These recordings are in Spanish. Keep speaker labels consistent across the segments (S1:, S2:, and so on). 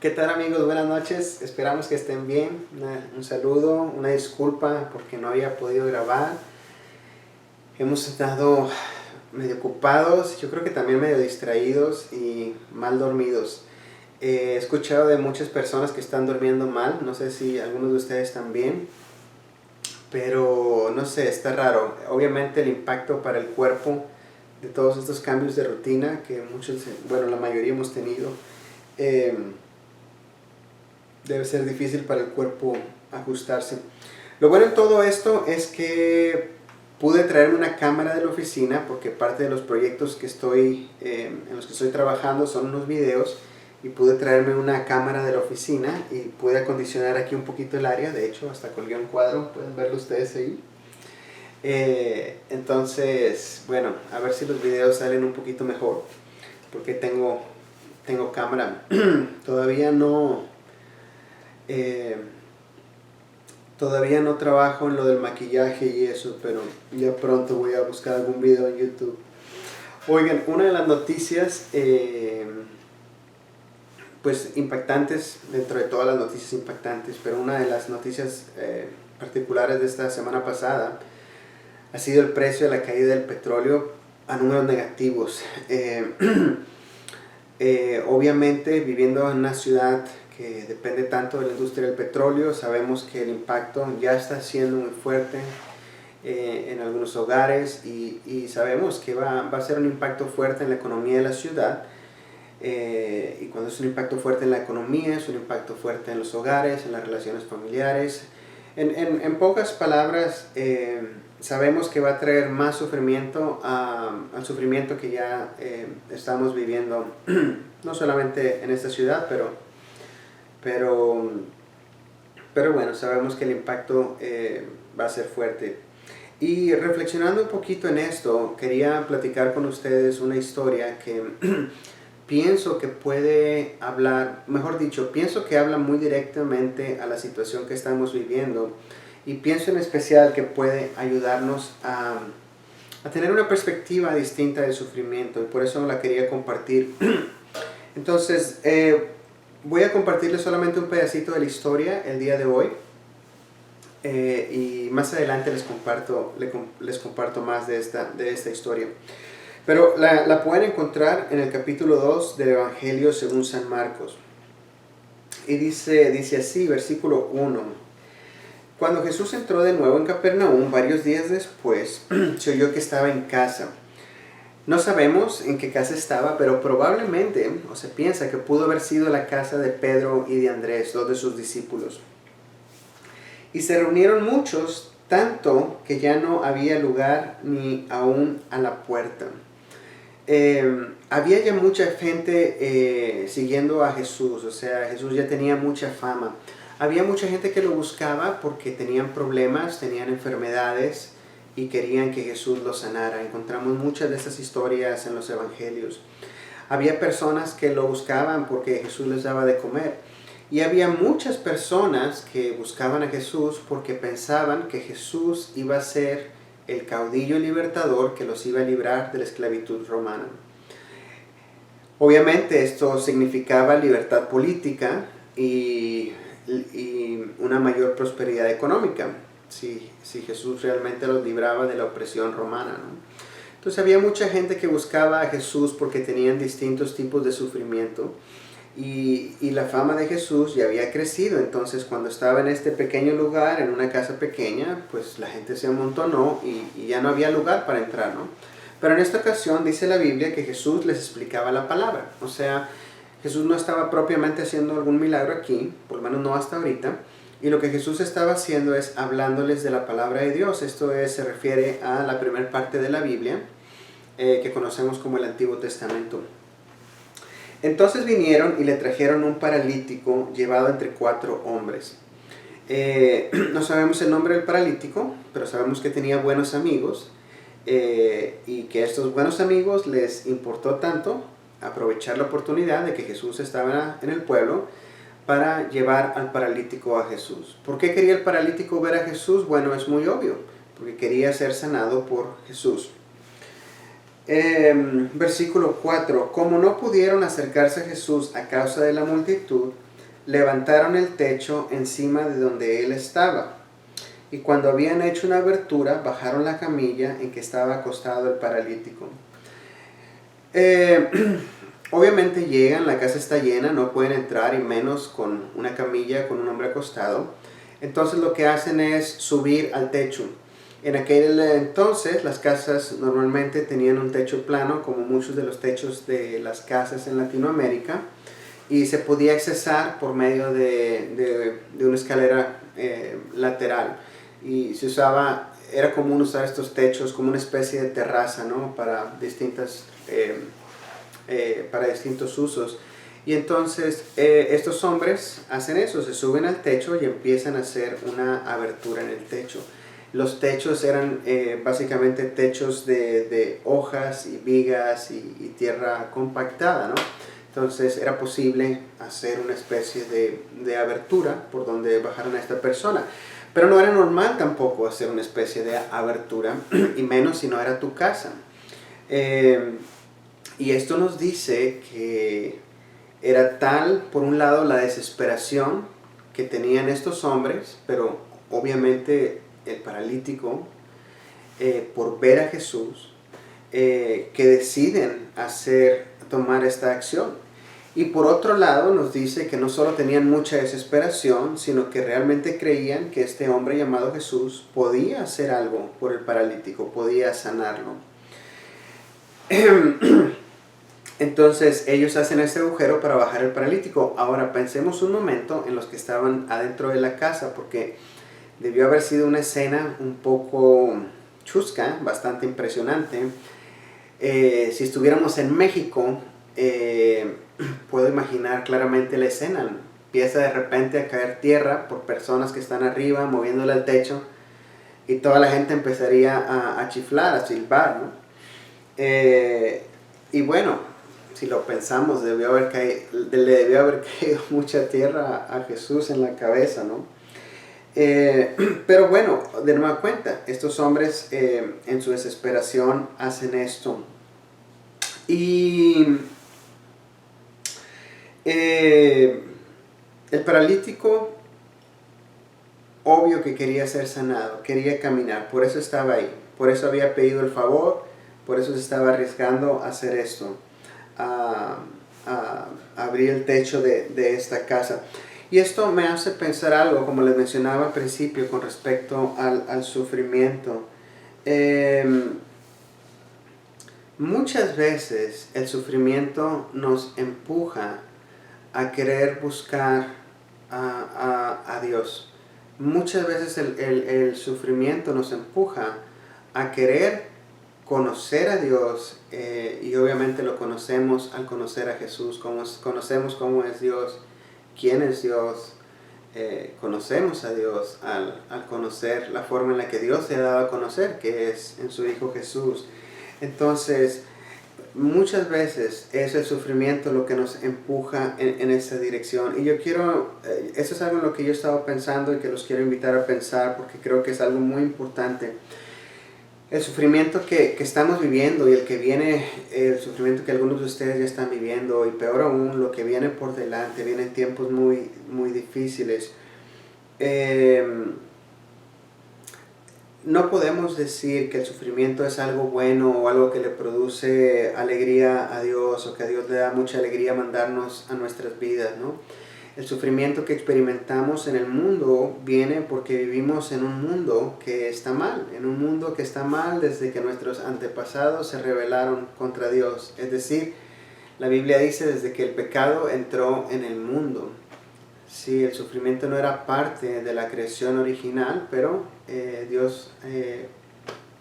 S1: ¿Qué tal amigos? Buenas noches, esperamos que estén bien. Un saludo, una disculpa porque no había podido grabar. Hemos estado medio ocupados, yo creo que también medio distraídos y mal dormidos. He escuchado de muchas personas que están durmiendo mal, no sé si algunos de ustedes también, pero no sé, está raro. Obviamente el impacto para el cuerpo de todos estos cambios de rutina que muchos, bueno, la mayoría hemos tenido, debe ser difícil para el cuerpo ajustarse. Lo bueno en todo esto es que pude traerme una cámara de la oficina porque parte de los proyectos que en los que estoy trabajando son unos videos, y pude traerme una cámara de la oficina y pude acondicionar aquí un poquito el área. De hecho, hasta colgué un cuadro, pueden verlo ustedes ahí. Entonces, bueno, a ver si los videos salen un poquito mejor porque tengo cámara. Eh, Todavía no trabajo en lo del maquillaje y eso, pero ya pronto voy a buscar algún video en YouTube. Oigan, una de las noticias pues impactantes, dentro de todas las noticias impactantes, pero una de las noticias particulares de esta semana pasada ha sido el precio de la caída del petróleo a números negativos. Obviamente, viviendo en una ciudad que depende tanto de la industria del petróleo, sabemos que el impacto ya está siendo muy fuerte en algunos hogares, y sabemos que va a ser un impacto fuerte en la economía de la ciudad. Y cuando es un impacto fuerte en la economía, es un impacto fuerte en los hogares, en las relaciones familiares. En pocas palabras, sabemos que va a traer más sufrimiento al sufrimiento que ya estamos viviendo, no solamente en esta ciudad, pero bueno, sabemos que el impacto va a ser fuerte. Y reflexionando un poquito en esto, quería platicar con ustedes una historia que pienso que puede hablar, mejor dicho, pienso que habla muy directamente a la situación que estamos viviendo, y pienso en especial que puede ayudarnos a tener una perspectiva distinta del sufrimiento, y por eso la quería compartir. Entonces, voy a compartirles solamente un pedacito de la historia el día de hoy, y más adelante les comparto más de esta historia. Pero la pueden encontrar en el capítulo 2 del Evangelio según San Marcos. Y dice así, versículo 1. Cuando Jesús entró de nuevo en Capernaum, varios días después, se oyó que estaba en casa. No sabemos en qué casa estaba, pero probablemente, o se piensa que pudo haber sido la casa de Pedro y de Andrés, dos de sus discípulos. Y se reunieron muchos, tanto que ya no había lugar ni aún a la puerta. Había ya mucha gente siguiendo a Jesús, o sea, Jesús ya tenía mucha fama. Había mucha gente que lo buscaba porque tenían problemas, tenían enfermedades y querían que Jesús los sanara. Encontramos muchas de estas historias en los evangelios. Había personas que lo buscaban porque Jesús les daba de comer. Y había muchas personas que buscaban a Jesús porque pensaban que Jesús iba a ser el caudillo libertador que los iba a librar de la esclavitud romana. Obviamente esto significaba libertad política y una mayor prosperidad económica, si Jesús realmente los libraba de la opresión romana, ¿no? Entonces había mucha gente que buscaba a Jesús porque tenían distintos tipos de sufrimiento. Y la fama de Jesús ya había crecido. Entonces cuando estaba en este pequeño lugar, en una casa pequeña, pues la gente se amontonó y ya no había lugar para entrar, ¿no? Pero en esta ocasión dice la Biblia que Jesús les explicaba la palabra. O sea, Jesús no estaba propiamente haciendo algún milagro aquí, por lo menos no hasta ahorita. Y lo que Jesús estaba haciendo es hablándoles de la palabra de Dios. Esto se refiere a la primera parte de la Biblia, que conocemos como el Antiguo Testamento. Entonces vinieron y le trajeron un paralítico llevado entre 4 hombres. No sabemos el nombre del paralítico, pero sabemos que tenía buenos amigos, y que a estos buenos amigos les importó tanto aprovechar la oportunidad de que Jesús estaba en el pueblo para llevar al paralítico a Jesús. ¿Por qué quería el paralítico ver a Jesús? Bueno, es muy obvio, porque quería ser sanado por Jesús. Versículo 4. Como no pudieron acercarse a Jesús a causa de la multitud, levantaron el techo encima de donde él estaba. Y cuando habían hecho una abertura, bajaron la camilla en que estaba acostado el paralítico. Obviamente llegan, la casa está llena, no pueden entrar, y menos con una camilla con un hombre acostado. Entonces lo que hacen es subir al techo. En aquel entonces las casas normalmente tenían un techo plano, como muchos de los techos de las casas en Latinoamérica, y se podía accesar por medio de una escalera lateral. Y se usaba, era común usar estos techos como una especie de terraza, ¿no? Para distintos usos. Y entonces estos hombres hacen eso, se suben al techo y empiezan a hacer una abertura en el techo. Los techos eran básicamente techos de hojas y vigas y tierra compactada, ¿no? Entonces era posible hacer una especie de abertura por donde bajaran a esta persona. Pero no era normal tampoco hacer una especie de abertura, y menos si no era tu casa. Y esto nos dice que era tal, por un lado, la desesperación que tenían estos hombres, pero obviamente el paralítico, por ver a Jesús, que deciden tomar esta acción. Y por otro lado nos dice que no solo tenían mucha desesperación, sino que realmente creían que este hombre llamado Jesús podía hacer algo por el paralítico, podía sanarlo. Entonces ellos hacen este agujero para bajar el paralítico. Ahora pensemos un momento en los que estaban adentro de la casa, porque debió haber sido una escena un poco chusca, bastante impresionante. Si estuviéramos en México, puedo imaginar claramente la escena. Empieza de repente a caer tierra por personas que están arriba moviéndole al techo, y toda la gente empezaría a chiflar, a silbar, ¿no? Y bueno, si lo pensamos, le debió haber caído mucha tierra a Jesús en la cabeza, ¿no? Pero bueno, de nueva cuenta, estos hombres en su desesperación hacen esto. Y el paralítico, obvio que quería ser sanado, quería caminar, por eso estaba ahí, por eso había pedido el favor, por eso se estaba arriesgando a hacer esto, a abrir el techo de esta casa. Y esto me hace pensar algo, como les mencionaba al principio, con respecto al sufrimiento. Muchas veces el sufrimiento nos empuja a querer buscar a Dios. Muchas veces el sufrimiento nos empuja a querer conocer a Dios, y obviamente lo conocemos al conocer a Jesús. Conocemos cómo es Dios, quién es Dios, conocemos a Dios al conocer la forma en la que Dios se ha dado a conocer, que es en su Hijo Jesús. Entonces, muchas veces es el sufrimiento lo que nos empuja en esa dirección. Y yo quiero, eso es algo en lo que yo he estado pensando y que los quiero invitar a pensar, porque creo que es algo muy importante. El sufrimiento que estamos viviendo y el que viene, el sufrimiento que algunos de ustedes ya están viviendo, y peor aún, lo que viene por delante, vienen tiempos muy, muy difíciles. No podemos decir que el sufrimiento es algo bueno o algo que le produce alegría a Dios, o que a Dios le da mucha alegría mandarnos a nuestras vidas, ¿no? El sufrimiento que experimentamos en el mundo viene porque vivimos en un mundo que está mal, desde que nuestros antepasados se rebelaron contra Dios. Es decir, la Biblia dice desde que el pecado entró en el mundo. Sí, el sufrimiento no era parte de la creación original, pero Dios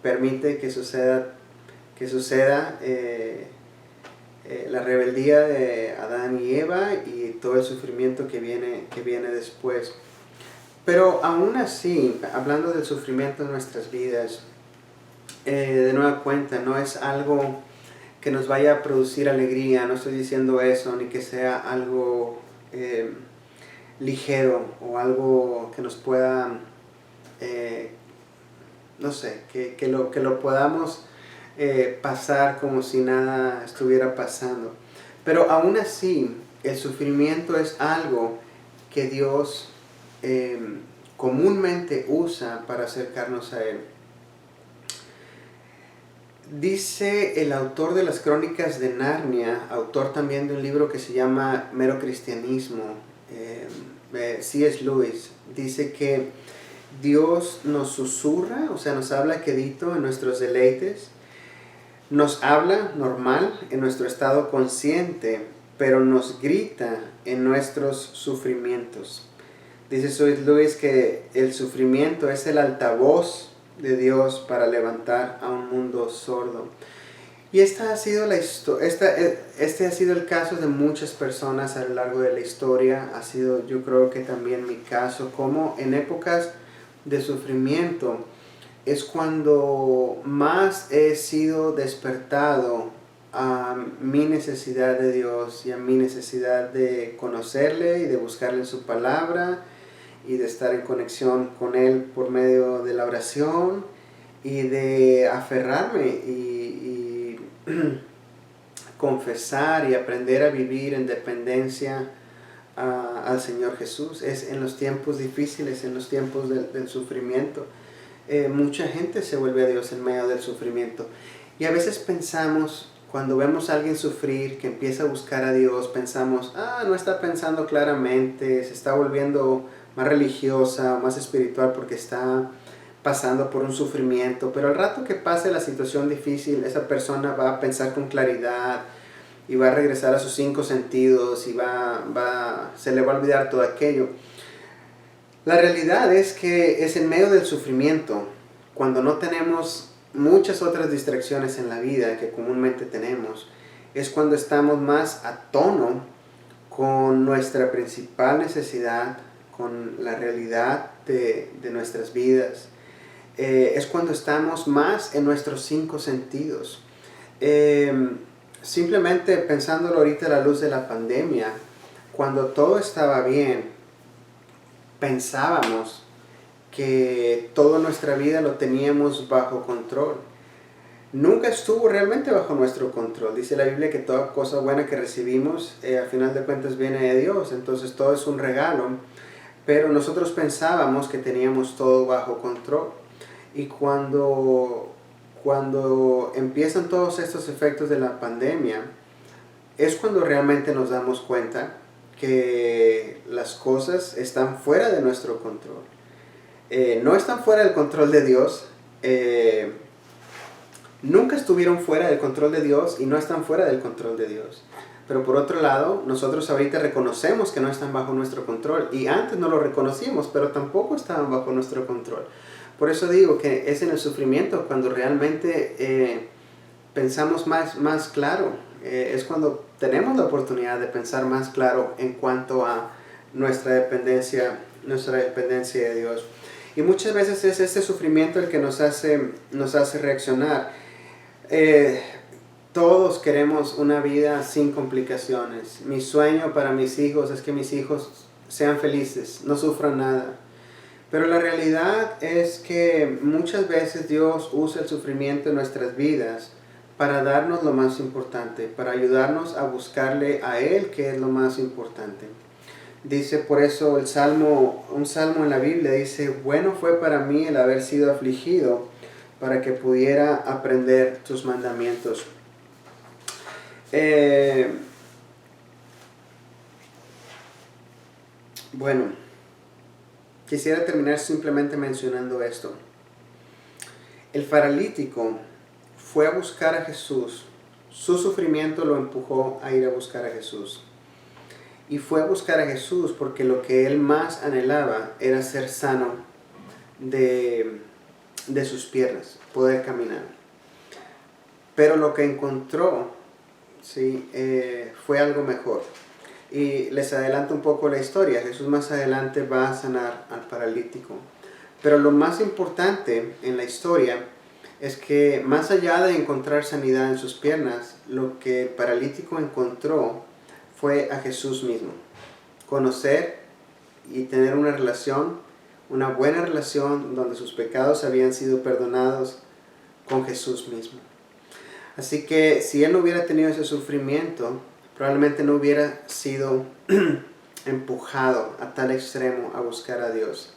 S1: permite que suceda la rebeldía de Adán y Eva y todo el sufrimiento que viene después. Pero aún así, hablando del sufrimiento en nuestras vidas, de nueva cuenta, no es algo que nos vaya a producir alegría. No estoy diciendo eso, ni que sea algo ligero o algo que nos pueda, no sé, que lo podamos pasar como si nada estuviera pasando. Pero aún así, el sufrimiento es algo que Dios comúnmente usa para acercarnos a Él. Dice el autor de las Crónicas de Narnia, autor también de un libro que se llama Mero Cristianismo, C.S. Lewis, dice que Dios nos susurra, o sea, nos habla quedito en nuestros deleites, nos habla normal en nuestro estado consciente, pero nos grita en nuestros sufrimientos. Dice C.S. Lewis que el sufrimiento es el altavoz de Dios para levantar a un mundo sordo. Y este ha sido el caso de muchas personas a lo largo de la historia. Ha sido, yo creo que también mi caso, como en épocas de sufrimiento es cuando más he sido despertado a mi necesidad de Dios y a mi necesidad de conocerle y de buscarle en su palabra y de estar en conexión con Él por medio de la oración y de aferrarme y confesar y aprender a vivir en dependencia al Señor Jesús. Es en los tiempos difíciles, en los tiempos del sufrimiento. Mucha gente se vuelve a Dios en medio del sufrimiento. Y a veces pensamos, cuando vemos a alguien sufrir, que empieza a buscar a Dios, pensamos, no está pensando claramente, se está volviendo más religiosa, más espiritual porque está pasando por un sufrimiento. Pero al rato que pase la situación difícil, esa persona va a pensar con claridad y va a regresar a sus 5 sentidos y se le va a olvidar todo aquello. La realidad es que es en medio del sufrimiento, cuando no tenemos muchas otras distracciones en la vida que comúnmente tenemos, es cuando estamos más a tono con nuestra principal necesidad, con la realidad de nuestras vidas. Es cuando estamos más en nuestros 5 sentidos. Simplemente pensándolo ahorita a la luz de la pandemia, cuando todo estaba bien, pensábamos que toda nuestra vida lo teníamos bajo control. Nunca estuvo realmente bajo nuestro control. Dice la Biblia que toda cosa buena que recibimos, a final de cuentas viene de Dios. Entonces todo es un regalo. Pero nosotros pensábamos que teníamos todo bajo control. Y cuando empiezan todos estos efectos de la pandemia, es cuando realmente nos damos cuenta que las cosas están fuera de nuestro control. No están fuera del control de Dios. Nunca estuvieron fuera del control de Dios y no están fuera del control de Dios. Pero por otro lado, nosotros ahorita reconocemos que no están bajo nuestro control. Y antes no lo reconocíamos, pero tampoco estaban bajo nuestro control. Por eso digo que es en el sufrimiento cuando realmente pensamos más claro. Es cuando tenemos la oportunidad de pensar más claro en cuanto a nuestra dependencia de Dios. Y muchas veces es este sufrimiento el que nos hace reaccionar. Todos queremos una vida sin complicaciones. Mi sueño para mis hijos es que mis hijos sean felices, no sufran nada. Pero la realidad es que muchas veces Dios usa el sufrimiento en nuestras vidas para darnos lo más importante, para ayudarnos a buscarle a Él, que es lo más importante. Dice por eso un salmo en la Biblia dice, bueno fue para mí el haber sido afligido, para que pudiera aprender tus mandamientos. Bueno, quisiera terminar simplemente mencionando esto. El paralítico fue a buscar a Jesús. Su sufrimiento lo empujó a ir a buscar a Jesús. Y fue a buscar a Jesús porque lo que él más anhelaba era ser sano de sus piernas, poder caminar. Pero lo que encontró, ¿sí? Fue algo mejor. Y les adelanto un poco la historia. Jesús más adelante va a sanar al paralítico. Pero lo más importante en la historia es que más allá de encontrar sanidad en sus piernas, lo que el paralítico encontró fue a Jesús mismo. Conocer y tener una buena relación donde sus pecados habían sido perdonados con Jesús mismo. Así que si él no hubiera tenido ese sufrimiento, probablemente no hubiera sido empujado a tal extremo a buscar a Dios,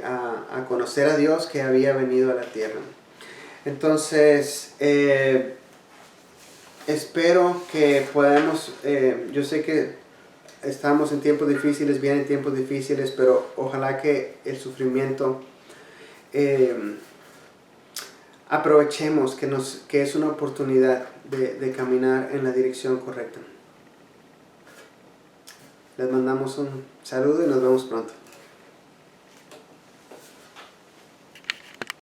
S1: a conocer a Dios que había venido a la tierra. Entonces, espero que podamos, yo sé que estamos en tiempos difíciles, vienen tiempos difíciles, pero ojalá que el sufrimiento aprovechemos que es una oportunidad de caminar en la dirección correcta. Les mandamos un saludo y nos vemos pronto.